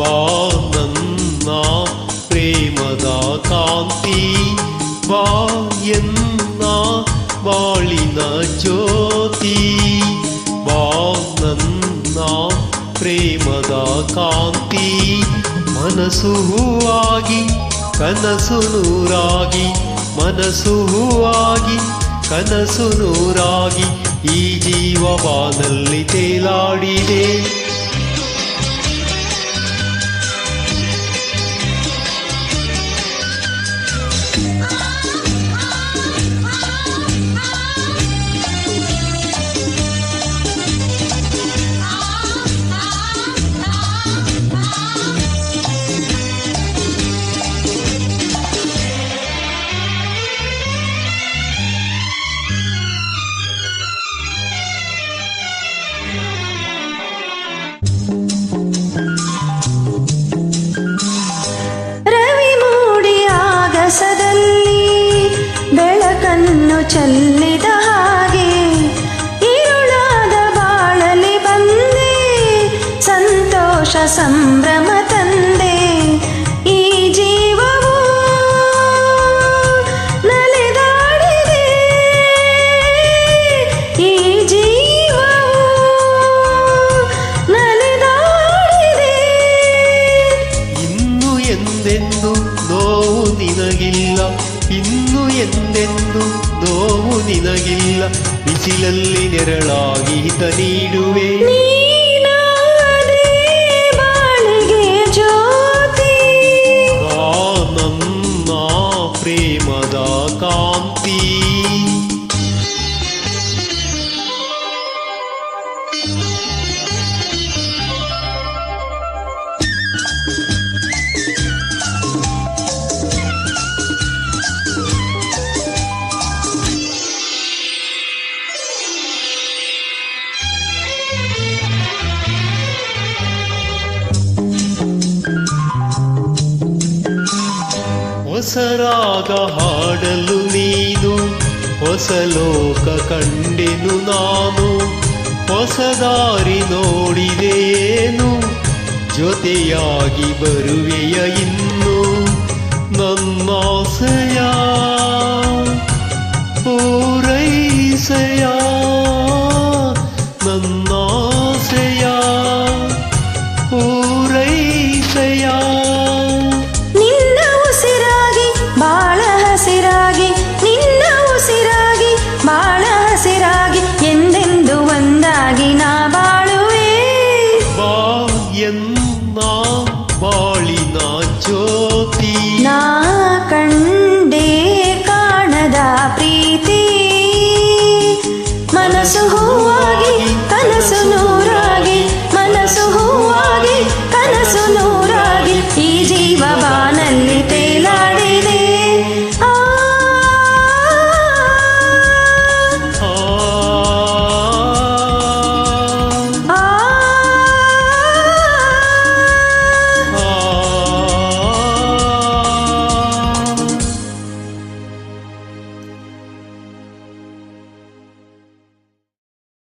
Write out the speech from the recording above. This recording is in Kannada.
ಬಾ ನನ್ನ ಪ್ರೇಮದ ಕಾಂತಿ, ಬಾ ಎನ್ನ ಬಾಳಿನ ಜ್ಯೋತಿ. ಬಾ ನನ್ನ ಪ್ರೇಮದ ಕಾಂತಿ, ಮನಸ್ಸು ಹೂವಾಗಿ ಕನಸು ನೂರಾಗಿ, ಮನಸ್ಸು ಹೂವಾಗಿ ಕನಸು ನೂರಾಗಿ, ಈ ಜೀವ ಬಾನಲ್ಲಿ ತೇಲಾಡಿದೆ. ಚೆಲ್ಲಿದ ಹಾಗೆ ഇരുಳಾದ ಬಾಳಲಿ ಬಂದೆ, ಸಂತೋಷ ಸಂಭ್ರಮ ತಂದೆ. ಈ ಜೀವವು ನಲಿದಾಡಿದೆ, ಈ ಜೀವವು ನಲಿದಾಡಿದೆ. ಇನ್ನು ಎಂದೆಂದು ನೋವು ನಿನಗಿಲ್ಲ, ಇನ್ನು ಎಂದೆಂದು ನೋವು ನಿನಗಿಲ್ಲ, ಬಿಸಿಲಲ್ಲಿ ನೆರಳಾಗಿ ಹಿತ ನೀಡುವೆ. ನೀನಾದೆ ಬಾಳಿಗೆ ಜ್ಯೋತಿ, ಬಾ ನನ್ನ ಪ್ರೇಮದ ಕಾಂತಿ. ಹೊಸ ರಾಗ ಹಾಡಲು ನೀನು, ಹೊಸ ಲೋಕ ಕಂಡೆನು ನಾನು. ಹೊಸ ದಾರಿ ನೋಡಿದೇನು, ಜೊತೆಯಾಗಿ ಬರುವೆಯ ಇನ್ನು. ನನ್ನಾಸೆಯ ಪೂರೈಸೆಯ, ನನ್ನಾಸೆಯ ಪೂರೈಸೆಯ. ಬಾಳ ಹಸಿರಾಗಿ, ನಿನ್ನ ಉಸಿರಾಗಿ ಬಾಳ ಹಸಿರಾಗಿ, ಎಂದೆಂದು ಒಂದಾಗಿ ನಾ ಬಾಳುವೆ. ಬಾ ಎನ್ನ ಬಾಳಿನ ಜ್ಯೋತಿ, ನಾ ಕಂಡೇ ಕಾಣದ ಪ್ರೀತಿ, ಮನಸ್ಸು ಹೂವ